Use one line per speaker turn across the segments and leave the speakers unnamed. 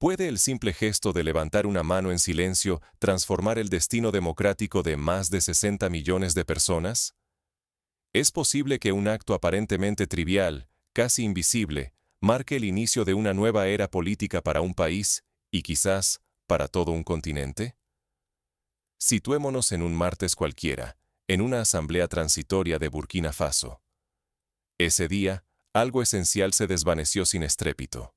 ¿Puede el simple gesto de levantar una mano en silencio transformar el destino democrático de más de 60 millones de personas? ¿Es posible que un acto aparentemente trivial, casi invisible, marque el inicio de una nueva era política para un país y quizás para todo un continente? Situémonos en un martes cualquiera, en una asamblea transitoria de Burkina Faso. Ese día, algo esencial se desvaneció sin estrépito.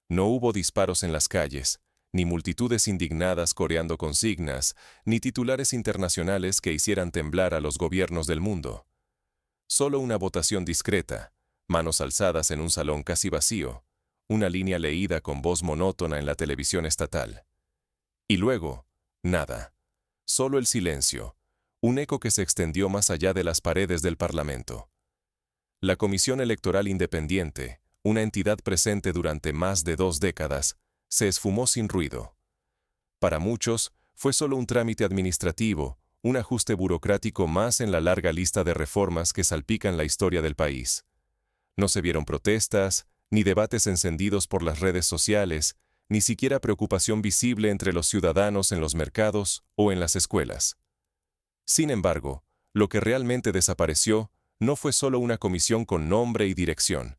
No hubo disparos en las calles, ni multitudes indignadas coreando consignas, ni titulares internacionales que hicieran temblar a los gobiernos del mundo. Solo una votación discreta, manos alzadas en un salón casi vacío, una línea leída con voz monótona en la televisión estatal. Y luego, nada. Solo el silencio, un eco que se extendió más allá de las paredes del Parlamento. La Comisión Electoral Independiente, una entidad presente durante más de 2 décadas, se esfumó sin ruido. Para muchos, fue solo un trámite administrativo, un ajuste burocrático más en la larga lista de reformas que salpican la historia del país. No se vieron protestas, ni debates encendidos por las redes sociales, ni siquiera preocupación visible entre los ciudadanos en los mercados o en las escuelas. Sin embargo, lo que realmente desapareció no fue solo una comisión con nombre y dirección.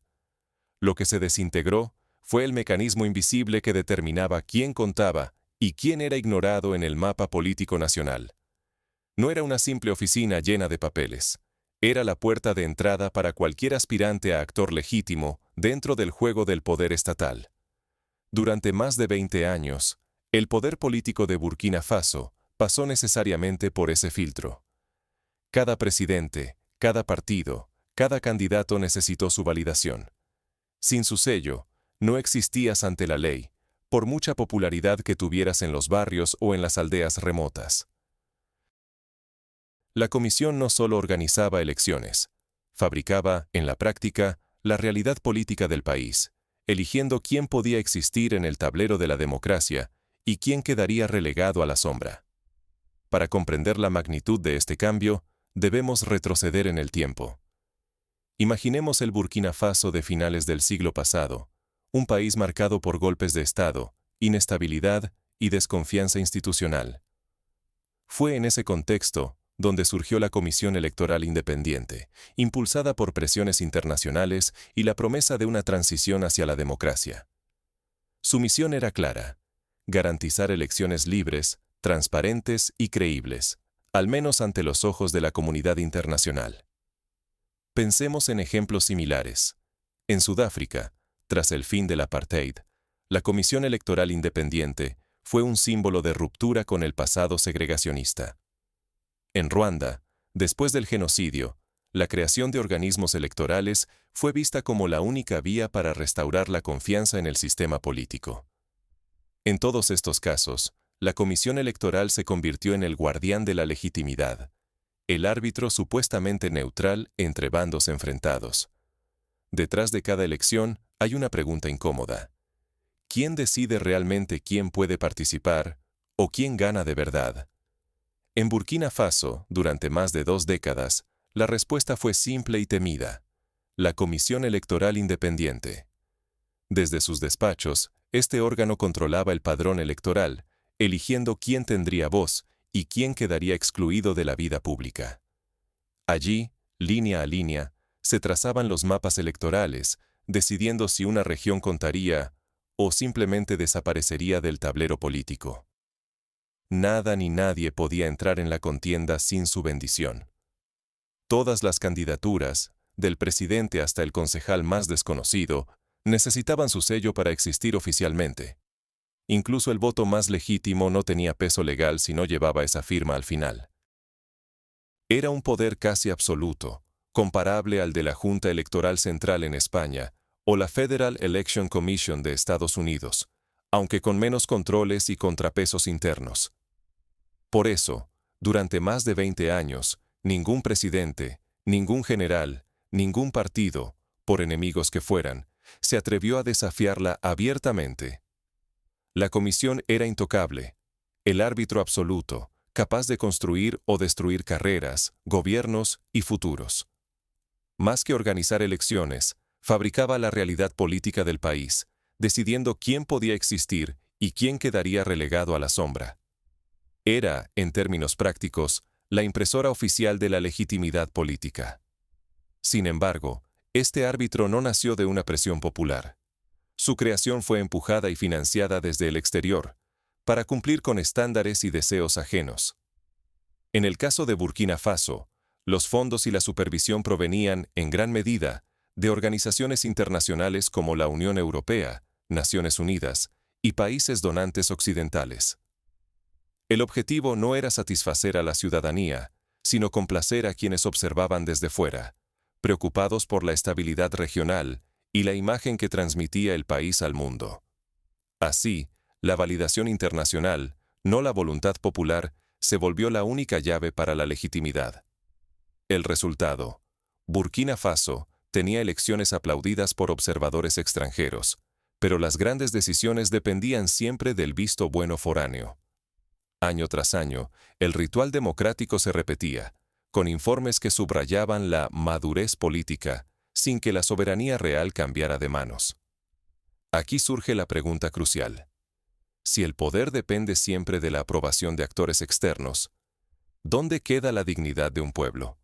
Lo que se desintegró fue el mecanismo invisible que determinaba quién contaba y quién era ignorado en el mapa político nacional. No era una simple oficina llena de papeles. Era la puerta de entrada para cualquier aspirante a actor legítimo dentro del juego del poder estatal. Durante más de 20 años, el poder político de Burkina Faso pasó necesariamente por ese filtro. Cada presidente, cada partido, cada candidato necesitó su validación. Sin su sello, no existías ante la ley, por mucha popularidad que tuvieras en los barrios o en las aldeas remotas. La comisión no solo organizaba elecciones, fabricaba, en la práctica, la realidad política del país, eligiendo quién podía existir en el tablero de la democracia y quién quedaría relegado a la sombra. Para comprender la magnitud de este cambio, debemos retroceder en el tiempo. Imaginemos el Burkina Faso de finales del siglo pasado, un país marcado por golpes de Estado, inestabilidad y desconfianza institucional. Fue en ese contexto donde surgió la Comisión Electoral Independiente, impulsada por presiones internacionales y la promesa de una transición hacia la democracia. Su misión era clara: garantizar elecciones libres, transparentes y creíbles, al menos ante los ojos de la comunidad internacional. Pensemos en ejemplos similares. En Sudáfrica, tras el fin del apartheid, la Comisión Electoral Independiente fue un símbolo de ruptura con el pasado segregacionista. En Ruanda, después del genocidio, la creación de organismos electorales fue vista como la única vía para restaurar la confianza en el sistema político. En todos estos casos, la Comisión Electoral se convirtió en el guardián de la legitimidad, el árbitro supuestamente neutral entre bandos enfrentados. Detrás de cada elección hay una pregunta incómoda. ¿Quién decide realmente quién puede participar o quién gana de verdad? En Burkina Faso, durante más de 2 décadas, la respuesta fue simple y temida: la Comisión Electoral Independiente. Desde sus despachos, este órgano controlaba el padrón electoral, eligiendo quién tendría voz y quién quedaría excluido de la vida pública. Allí, línea a línea, se trazaban los mapas electorales, decidiendo si una región contaría o simplemente desaparecería del tablero político. Nada ni nadie podía entrar en la contienda sin su bendición. Todas las candidaturas, del presidente hasta el concejal más desconocido, necesitaban su sello para existir oficialmente. Incluso el voto más legítimo no tenía peso legal si no llevaba esa firma al final. Era un poder casi absoluto, comparable al de la Junta Electoral Central en España o la Federal Election Commission de Estados Unidos, aunque con menos controles y contrapesos internos. Por eso, durante más de 20 años, ningún presidente, ningún general, ningún partido, por enemigos que fueran, se atrevió a desafiarla abiertamente. La comisión era intocable, el árbitro absoluto, capaz de construir o destruir carreras, gobiernos y futuros. Más que organizar elecciones, fabricaba la realidad política del país, decidiendo quién podía existir y quién quedaría relegado a la sombra. Era, en términos prácticos, la impresora oficial de la legitimidad política. Sin embargo, este árbitro no nació de una presión popular. Su creación fue empujada y financiada desde el exterior, para cumplir con estándares y deseos ajenos. En el caso de Burkina Faso, los fondos y la supervisión provenían, en gran medida, de organizaciones internacionales como la Unión Europea, Naciones Unidas y países donantes occidentales. El objetivo no era satisfacer a la ciudadanía, sino complacer a quienes observaban desde fuera, preocupados por la estabilidad regional y la imagen que transmitía el país al mundo. Así, la validación internacional, no la voluntad popular, se volvió la única llave para la legitimidad. El resultado: Burkina Faso tenía elecciones aplaudidas por observadores extranjeros, pero las grandes decisiones dependían siempre del visto bueno foráneo. Año tras año, el ritual democrático se repetía, con informes que subrayaban la madurez política, sin que la soberanía real cambiara de manos. Aquí surge la pregunta crucial. Si el poder depende siempre de la aprobación de actores externos, ¿dónde queda la dignidad de un pueblo?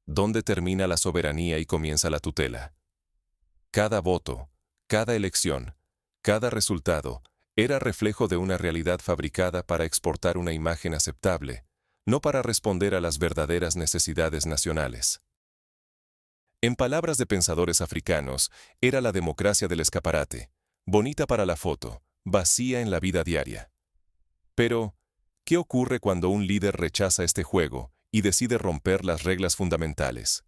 ¿Dónde termina la soberanía y comienza la tutela? Cada voto, cada elección, cada resultado era reflejo de una realidad fabricada para exportar una imagen aceptable, no para responder a las verdaderas necesidades nacionales. En palabras de pensadores africanos, era la democracia del escaparate, bonita para la foto, vacía en la vida diaria. Pero, ¿qué ocurre cuando un líder rechaza este juego y decide romper las reglas fundamentales?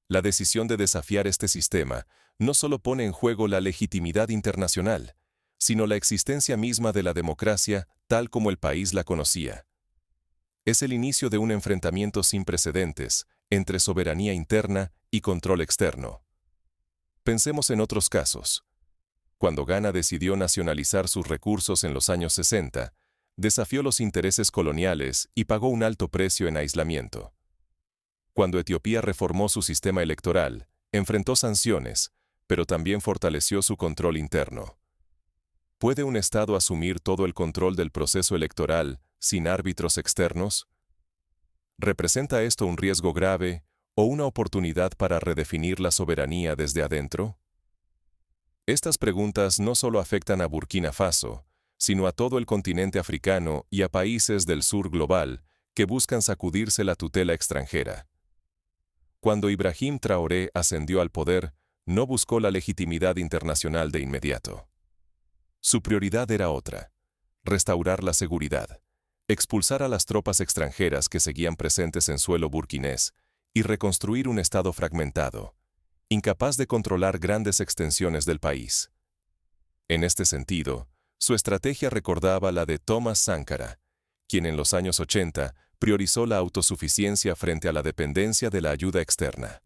La decisión de desafiar este sistema no solo pone en juego la legitimidad internacional, sino la existencia misma de la democracia tal como el país la conocía. Es el inicio de un enfrentamiento sin precedentes entre soberanía interna y control externo. Pensemos en otros casos. Cuando Ghana decidió nacionalizar sus recursos en los años 60, desafió los intereses coloniales y pagó un alto precio en aislamiento. Cuando Etiopía reformó su sistema electoral, enfrentó sanciones, pero también fortaleció su control interno. ¿Puede un Estado asumir todo el control del proceso electoral sin árbitros externos? ¿Representa esto un riesgo grave o una oportunidad para redefinir la soberanía desde adentro? Estas preguntas no solo afectan a Burkina Faso, sino a todo el continente africano y a países del sur global que buscan sacudirse la tutela extranjera. Cuando Ibrahim Traoré ascendió al poder, no buscó la legitimidad internacional de inmediato. Su prioridad era otra: restaurar la seguridad, expulsar a las tropas extranjeras que seguían presentes en suelo burkinés y reconstruir un Estado fragmentado, incapaz de controlar grandes extensiones del país. En este sentido, su estrategia recordaba la de Thomas Sankara, quien en los años 80 priorizó la autosuficiencia frente a la dependencia de la ayuda externa.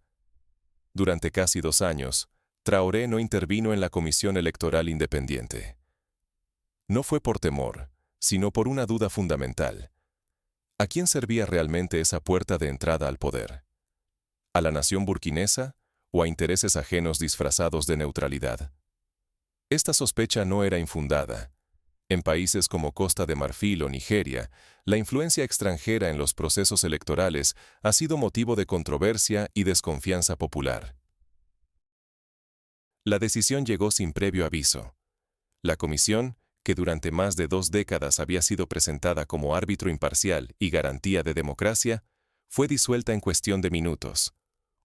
Durante casi 2 años, Traoré no intervino en la Comisión Electoral Independiente. No fue por temor, sino por una duda fundamental. ¿A quién servía realmente esa puerta de entrada al poder? ¿A la nación burkinesa o a intereses ajenos disfrazados de neutralidad? Esta sospecha no era infundada. En países como Costa de Marfil o Nigeria, la influencia extranjera en los procesos electorales ha sido motivo de controversia y desconfianza popular. La decisión llegó sin previo aviso. La comisión, que durante más de 2 décadas había sido presentada como árbitro imparcial y garantía de democracia, fue disuelta en cuestión de minutos.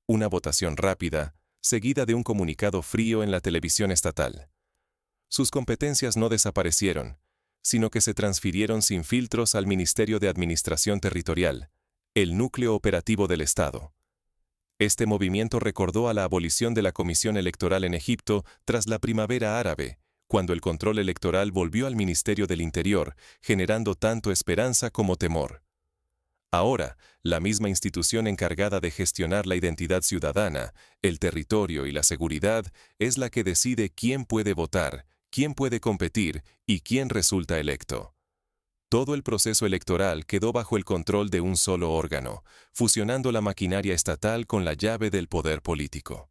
Una votación rápida, seguida de un comunicado frío en la televisión estatal. Sus competencias no desaparecieron, sino que se transfirieron sin filtros al Ministerio de Administración Territorial, el núcleo operativo del Estado. Este movimiento recordó a la abolición de la Comisión Electoral en Egipto tras la Primavera Árabe, cuando el control electoral volvió al Ministerio del Interior, generando tanto esperanza como temor. Ahora, la misma institución encargada de gestionar la identidad ciudadana, el territorio y la seguridad es la que decide quién puede votar, quién puede competir y quién resulta electo. Todo el proceso electoral quedó bajo el control de un solo órgano, fusionando la maquinaria estatal con la llave del poder político.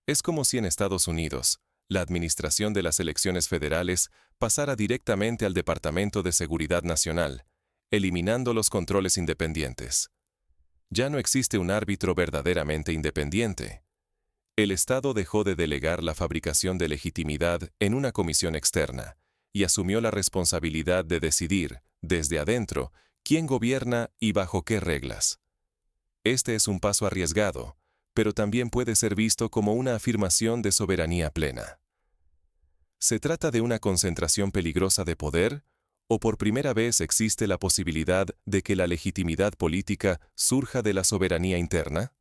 Es como si en Estados Unidos, la administración de las elecciones federales pasara directamente al Departamento de Seguridad Nacional, eliminando los controles independientes. Ya no existe un árbitro verdaderamente independiente. El Estado dejó de delegar la fabricación de legitimidad en una comisión externa y asumió la responsabilidad de decidir, desde adentro, quién gobierna y bajo qué reglas. Este es un paso arriesgado, pero también puede ser visto como una afirmación de soberanía plena. ¿Se trata de una concentración peligrosa de poder? ¿O por primera vez existe la posibilidad de que la legitimidad política surja de la soberanía interna?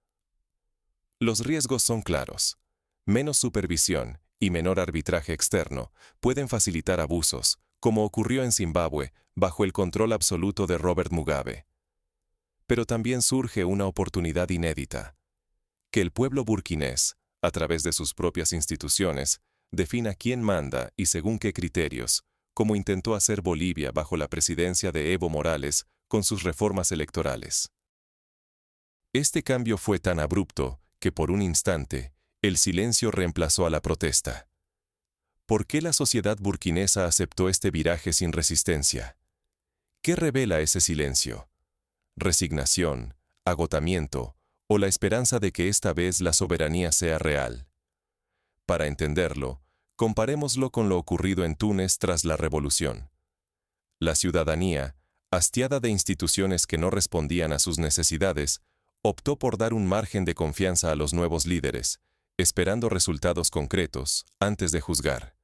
Los riesgos son claros. Menos supervisión y menor arbitraje externo pueden facilitar abusos, como ocurrió en Zimbabue bajo el control absoluto de Robert Mugabe. Pero también surge una oportunidad inédita: que el pueblo burkinés, a través de sus propias instituciones, defina quién manda y según qué criterios, como intentó hacer Bolivia bajo la presidencia de Evo Morales con sus reformas electorales. Este cambio fue tan abrupto que por un instante, el silencio reemplazó a la protesta. ¿Por qué la sociedad burkinesa aceptó este viraje sin resistencia? ¿Qué revela ese silencio? ¿Resignación, agotamiento o la esperanza de que esta vez la soberanía sea real? Para entenderlo, comparémoslo con lo ocurrido en Túnez tras la revolución. La ciudadanía, hastiada de instituciones que no respondían a sus necesidades, optó por dar un margen de confianza a los nuevos líderes, esperando resultados concretos antes de juzgar.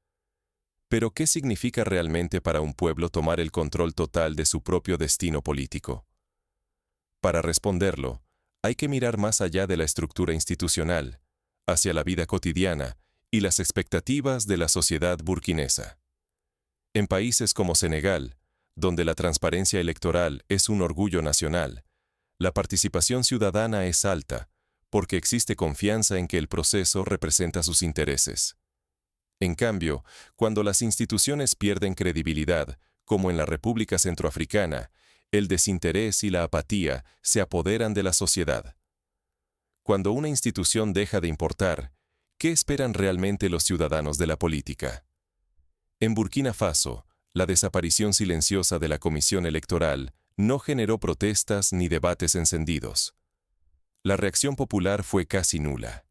Pero ¿qué significa realmente para un pueblo tomar el control total de su propio destino político? Para responderlo, hay que mirar más allá de la estructura institucional, hacia la vida cotidiana y las expectativas de la sociedad burkinesa. En países como Senegal, donde la transparencia electoral es un orgullo nacional, la participación ciudadana es alta, porque existe confianza en que el proceso representa sus intereses. En cambio, cuando las instituciones pierden credibilidad, como en la República Centroafricana, el desinterés y la apatía se apoderan de la sociedad. Cuando una institución deja de importar, ¿qué esperan realmente los ciudadanos de la política? En Burkina Faso, la desaparición silenciosa de la Comisión Electoral no generó protestas ni debates encendidos. La reacción popular fue casi nula.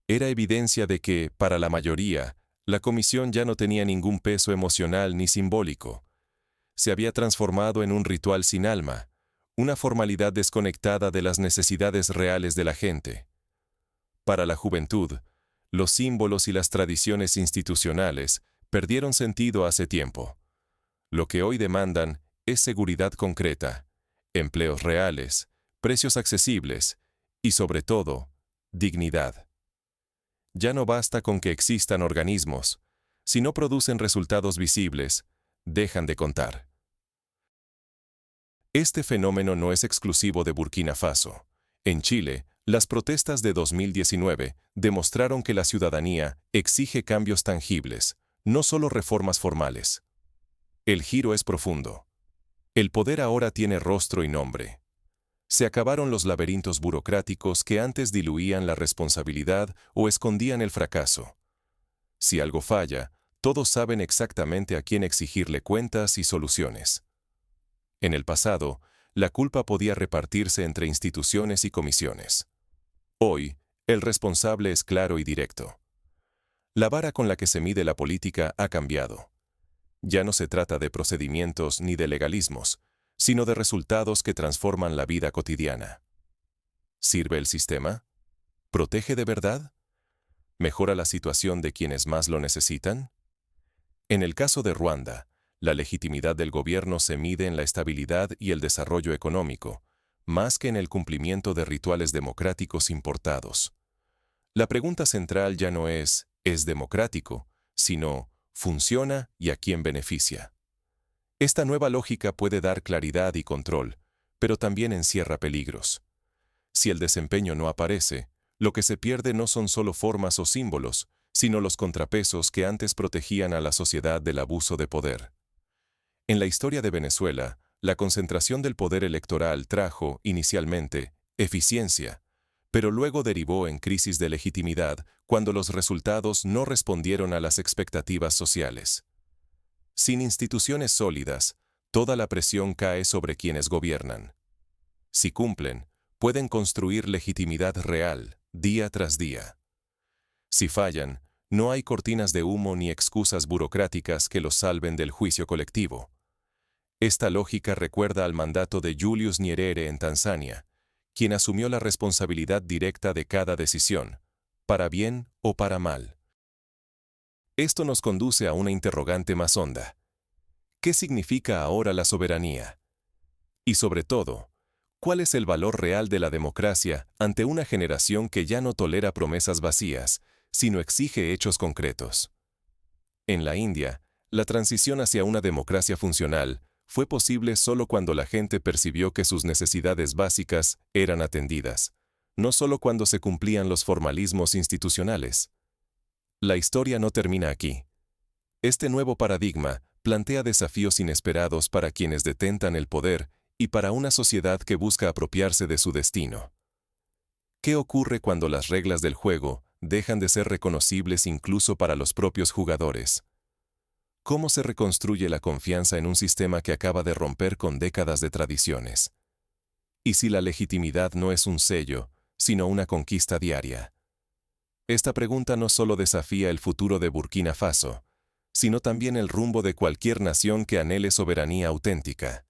Era evidencia de que, para la mayoría, la comisión ya no tenía ningún peso emocional ni simbólico. Se había transformado en un ritual sin alma, una formalidad desconectada de las necesidades reales de la gente. Para la juventud, los símbolos y las tradiciones institucionales perdieron sentido hace tiempo. Lo que hoy demandan es seguridad concreta, empleos reales, precios accesibles y, sobre todo, dignidad. Ya no basta con que existan organismos. Si no producen resultados visibles, dejan de contar. Este fenómeno no es exclusivo de Burkina Faso. En Chile, las protestas de 2019 demostraron que la ciudadanía exige cambios tangibles, no solo reformas formales. El giro es profundo. El poder ahora tiene rostro y nombre. Se acabaron los laberintos burocráticos que antes diluían la responsabilidad o escondían el fracaso. Si algo falla, todos saben exactamente a quién exigirle cuentas y soluciones. En el pasado, la culpa podía repartirse entre instituciones y comisiones. Hoy, el responsable es claro y directo. La vara con la que se mide la política ha cambiado. Ya no se trata de procedimientos ni de legalismos, sino de resultados que transforman la vida cotidiana. ¿Sirve el sistema? ¿Protege de verdad? ¿Mejora la situación de quienes más lo necesitan? En el caso de Ruanda, la legitimidad del gobierno se mide en la estabilidad y el desarrollo económico, más que en el cumplimiento de rituales democráticos importados. La pregunta central ya no ¿es democrático?, sino ¿funciona y a quién beneficia? Esta nueva lógica puede dar claridad y control, pero también encierra peligros. Si el desempeño no aparece, lo que se pierde no son solo formas o símbolos, sino los contrapesos que antes protegían a la sociedad del abuso de poder. En la historia de Venezuela, la concentración del poder electoral trajo, inicialmente, eficiencia, pero luego derivó en crisis de legitimidad cuando los resultados no respondieron a las expectativas sociales. Sin instituciones sólidas, toda la presión cae sobre quienes gobiernan. Si cumplen, pueden construir legitimidad real, día tras día. Si fallan, no hay cortinas de humo ni excusas burocráticas que los salven del juicio colectivo. Esta lógica recuerda al mandato de Julius Nyerere en Tanzania, quien asumió la responsabilidad directa de cada decisión, para bien o para mal. Esto nos conduce a una interrogante más honda. ¿Qué significa ahora la soberanía? Y sobre todo, ¿cuál es el valor real de la democracia ante una generación que ya no tolera promesas vacías, sino exige hechos concretos? En la India, la transición hacia una democracia funcional fue posible solo cuando la gente percibió que sus necesidades básicas eran atendidas, no solo cuando se cumplían los formalismos institucionales. La historia no termina aquí. Este nuevo paradigma plantea desafíos inesperados para quienes detentan el poder y para una sociedad que busca apropiarse de su destino. ¿Qué ocurre cuando las reglas del juego dejan de ser reconocibles incluso para los propios jugadores? ¿Cómo se reconstruye la confianza en un sistema que acaba de romper con décadas de tradiciones? ¿Y si la legitimidad no es un sello, sino una conquista diaria? Esta pregunta no solo desafía el futuro de Burkina Faso, sino también el rumbo de cualquier nación que anhele soberanía auténtica.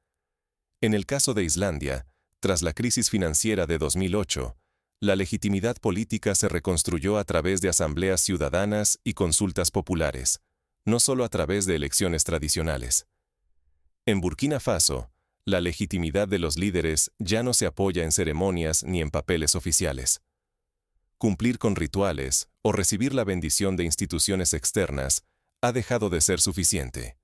En el caso de Islandia, tras la crisis financiera de 2008, la legitimidad política se reconstruyó a través de asambleas ciudadanas y consultas populares, no solo a través de elecciones tradicionales. En Burkina Faso, la legitimidad de los líderes ya no se apoya en ceremonias ni en papeles oficiales. Cumplir con rituales o recibir la bendición de instituciones externas ha dejado de ser suficiente.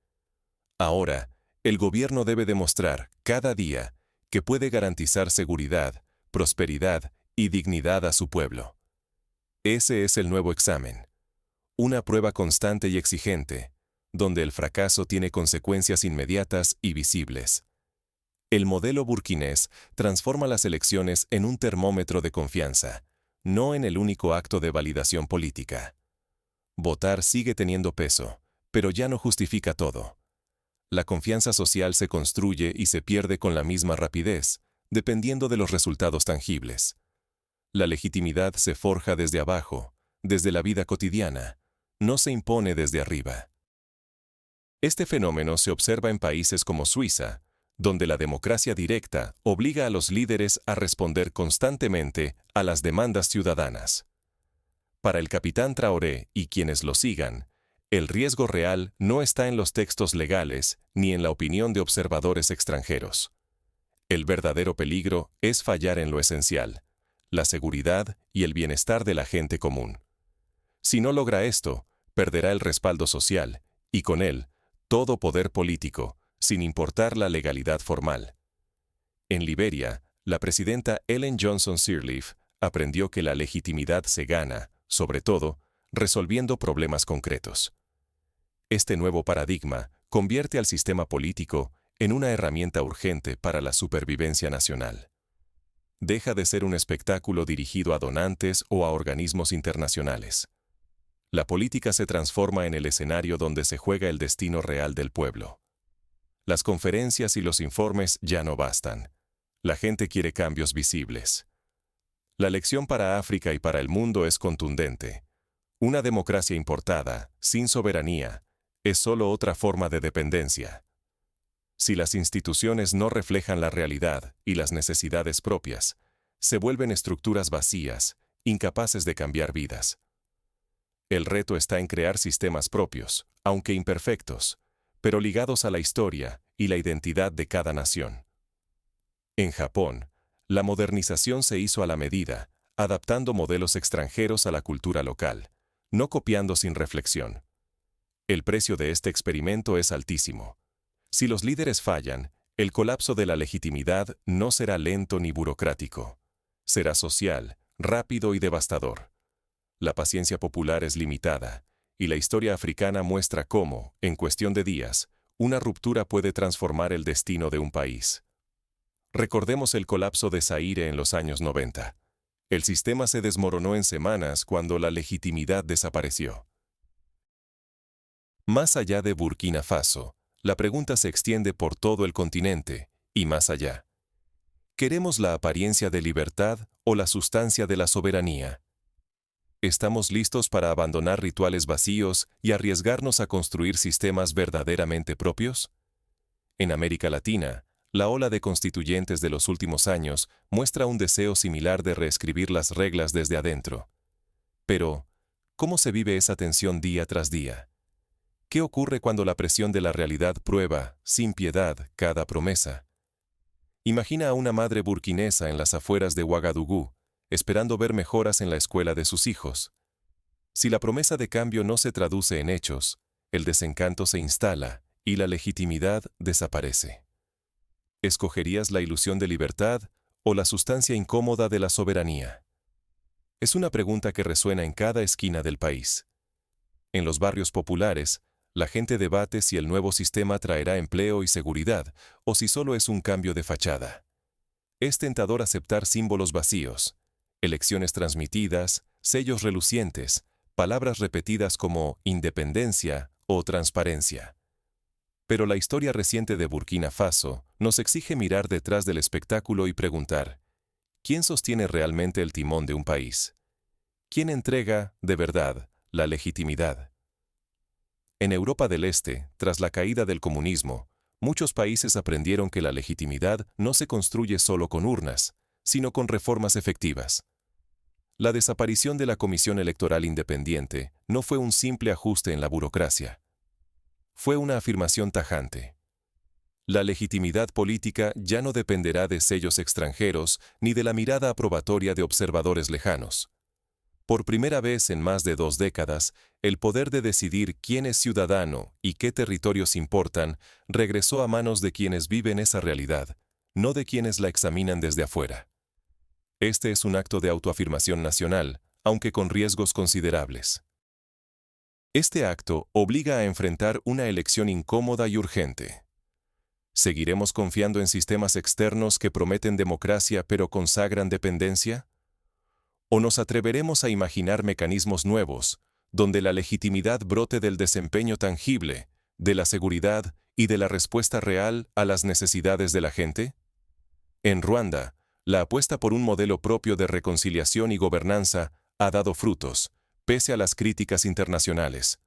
Ahora, el gobierno debe demostrar, cada día, que puede garantizar seguridad, prosperidad y dignidad a su pueblo. Ese es el nuevo examen. Una prueba constante y exigente, donde el fracaso tiene consecuencias inmediatas y visibles. El modelo burkinés transforma las elecciones en un termómetro de confianza, no en el único acto de validación política. Votar sigue teniendo peso, pero ya no justifica todo. La confianza social se construye y se pierde con la misma rapidez, dependiendo de los resultados tangibles. La legitimidad se forja desde abajo, desde la vida cotidiana, no se impone desde arriba. Este fenómeno se observa en países como Suiza, donde la democracia directa obliga a los líderes a responder constantemente a las demandas ciudadanas. Para el capitán Traoré y quienes lo sigan, el riesgo real no está en los textos legales ni en la opinión de observadores extranjeros. El verdadero peligro es fallar en lo esencial, la seguridad y el bienestar de la gente común. Si no logra esto, perderá el respaldo social, y con él, todo poder político, sin importar la legalidad formal. En Liberia, la presidenta Ellen Johnson Sirleaf aprendió que la legitimidad se gana, sobre todo, resolviendo problemas concretos. Este nuevo paradigma convierte al sistema político en una herramienta urgente para la supervivencia nacional. Deja de ser un espectáculo dirigido a donantes o a organismos internacionales. La política se transforma en el escenario donde se juega el destino real del pueblo. Las conferencias y los informes ya no bastan. La gente quiere cambios visibles. La lección para África y para el mundo es contundente. Una democracia importada, sin soberanía, es solo otra forma de dependencia. Si las instituciones no reflejan la realidad y las necesidades propias, se vuelven estructuras vacías, incapaces de cambiar vidas. El reto está en crear sistemas propios, aunque imperfectos, pero ligados a la historia y la identidad de cada nación. En Japón, la modernización se hizo a la medida, adaptando modelos extranjeros a la cultura local, no copiando sin reflexión. El precio de este experimento es altísimo. Si los líderes fallan, el colapso de la legitimidad no será lento ni burocrático. Será social, rápido y devastador. La paciencia popular es limitada, y la historia africana muestra cómo, en cuestión de días, una ruptura puede transformar el destino de un país. Recordemos el colapso de Zaire en los años 90. El sistema se desmoronó en semanas cuando la legitimidad desapareció. Más allá de Burkina Faso, la pregunta se extiende por todo el continente, y más allá. ¿Queremos la apariencia de libertad o la sustancia de la soberanía? ¿Estamos listos para abandonar rituales vacíos y arriesgarnos a construir sistemas verdaderamente propios? En América Latina, la ola de constituyentes de los últimos años muestra un deseo similar de reescribir las reglas desde adentro. Pero, ¿cómo se vive esa tensión día tras día? ¿Qué ocurre cuando la presión de la realidad prueba, sin piedad, cada promesa? Imagina a una madre burkinesa en las afueras de Ouagadougou, esperando ver mejoras en la escuela de sus hijos. Si la promesa de cambio no se traduce en hechos, el desencanto se instala y la legitimidad desaparece. ¿Escogerías la ilusión de libertad o la sustancia incómoda de la soberanía? Es una pregunta que resuena en cada esquina del país. En los barrios populares, la gente debate si el nuevo sistema traerá empleo y seguridad, o si solo es un cambio de fachada. Es tentador aceptar símbolos vacíos, elecciones transmitidas, sellos relucientes, palabras repetidas como independencia o transparencia. Pero la historia reciente de Burkina Faso nos exige mirar detrás del espectáculo y preguntar, ¿quién sostiene realmente el timón de un país? ¿Quién entrega, de verdad, la legitimidad? En Europa del Este, tras la caída del comunismo, muchos países aprendieron que la legitimidad no se construye solo con urnas, sino con reformas efectivas. La desaparición de la Comisión Electoral Independiente no fue un simple ajuste en la burocracia. Fue una afirmación tajante. La legitimidad política ya no dependerá de sellos extranjeros ni de la mirada aprobatoria de observadores lejanos. Por primera vez en más de 2 décadas, el poder de decidir quién es ciudadano y qué territorios importan regresó a manos de quienes viven esa realidad, no de quienes la examinan desde afuera. Este es un acto de autoafirmación nacional, aunque con riesgos considerables. Este acto obliga a enfrentar una elección incómoda y urgente. ¿Seguiremos confiando en sistemas externos que prometen democracia pero consagran dependencia? ¿O nos atreveremos a imaginar mecanismos nuevos, donde la legitimidad brote del desempeño tangible, de la seguridad y de la respuesta real a las necesidades de la gente? En Ruanda, la apuesta por un modelo propio de reconciliación y gobernanza ha dado frutos, pese a las críticas internacionales.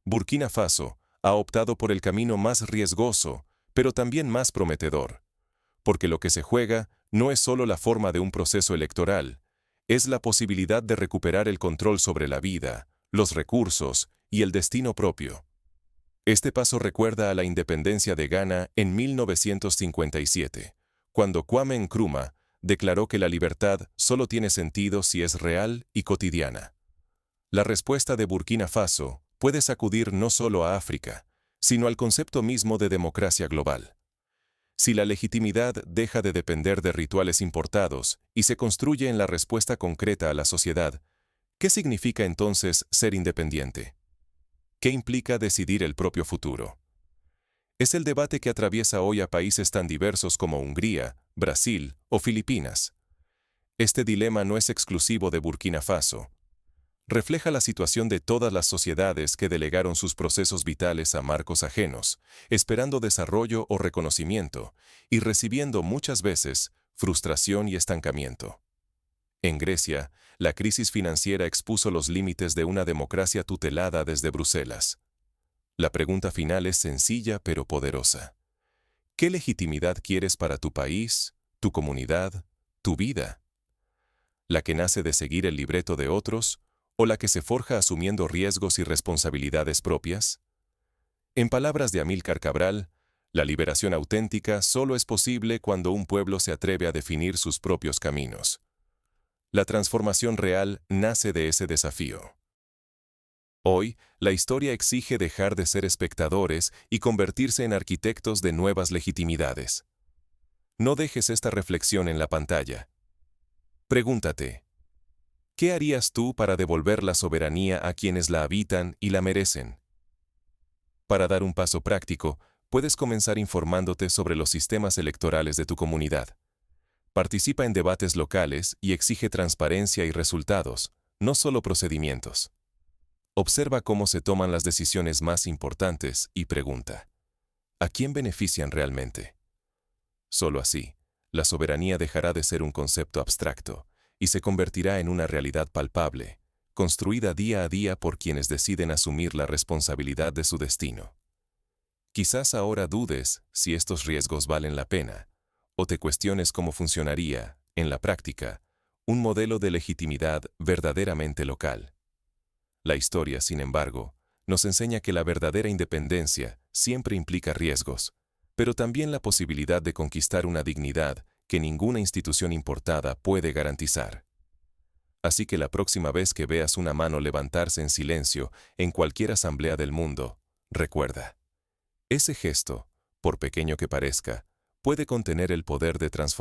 Burkina Faso ha optado por el camino más riesgoso, pero también más prometedor, porque lo que se juega no es solo la forma de un proceso electoral, es la posibilidad de recuperar el control sobre la vida, los recursos y el destino propio. Este paso recuerda a la independencia de Ghana en 1957, cuando Kwame Nkrumah declaró que la libertad solo tiene sentido si es real y cotidiana. La respuesta de Burkina Faso puede sacudir no solo a África, sino al concepto mismo de democracia global. Si la legitimidad deja de depender de rituales importados y se construye en la respuesta concreta a la sociedad, ¿qué significa entonces ser independiente? ¿Qué implica decidir el propio futuro? Es el debate que atraviesa hoy a países tan diversos como Hungría, Brasil o Filipinas. Este dilema no es exclusivo de Burkina Faso. Refleja la situación de todas las sociedades que delegaron sus procesos vitales a marcos ajenos, esperando desarrollo o reconocimiento, y recibiendo muchas veces frustración y estancamiento. En Grecia, la crisis financiera expuso los límites de una democracia tutelada desde Bruselas. La pregunta final es sencilla pero poderosa. ¿Qué legitimidad quieres para tu país, tu comunidad, tu vida? ¿La que nace de seguir el libreto de otros, o la que se forja asumiendo riesgos y responsabilidades propias? En palabras de Amílcar Cabral, la liberación auténtica solo es posible cuando un pueblo se atreve a definir sus propios caminos. La transformación real nace de ese desafío. Hoy, la historia exige dejar de ser espectadores y convertirse en arquitectos de nuevas legitimidades. No dejes esta reflexión en la pantalla. Pregúntate, ¿qué harías tú para devolver la soberanía a quienes la habitan y la merecen? Para dar un paso práctico, puedes comenzar informándote sobre los sistemas electorales de tu comunidad. Participa en debates locales y exige transparencia y resultados, no solo procedimientos. Observa cómo se toman las decisiones más importantes y pregunta: ¿a quién benefician realmente? Solo así, la soberanía dejará de ser un concepto abstracto y se convertirá en una realidad palpable, construida día a día por quienes deciden asumir la responsabilidad de su destino. Quizás ahora dudes si estos riesgos valen la pena, o te cuestiones cómo funcionaría, en la práctica, un modelo de legitimidad verdaderamente local. La historia, sin embargo, nos enseña que la verdadera independencia siempre implica riesgos, pero también la posibilidad de conquistar una dignidad que ninguna institución importada puede garantizar. Así que la próxima vez que veas una mano levantarse en silencio en cualquier asamblea del mundo, recuerda: ese gesto, por pequeño que parezca, puede contener el poder de transformar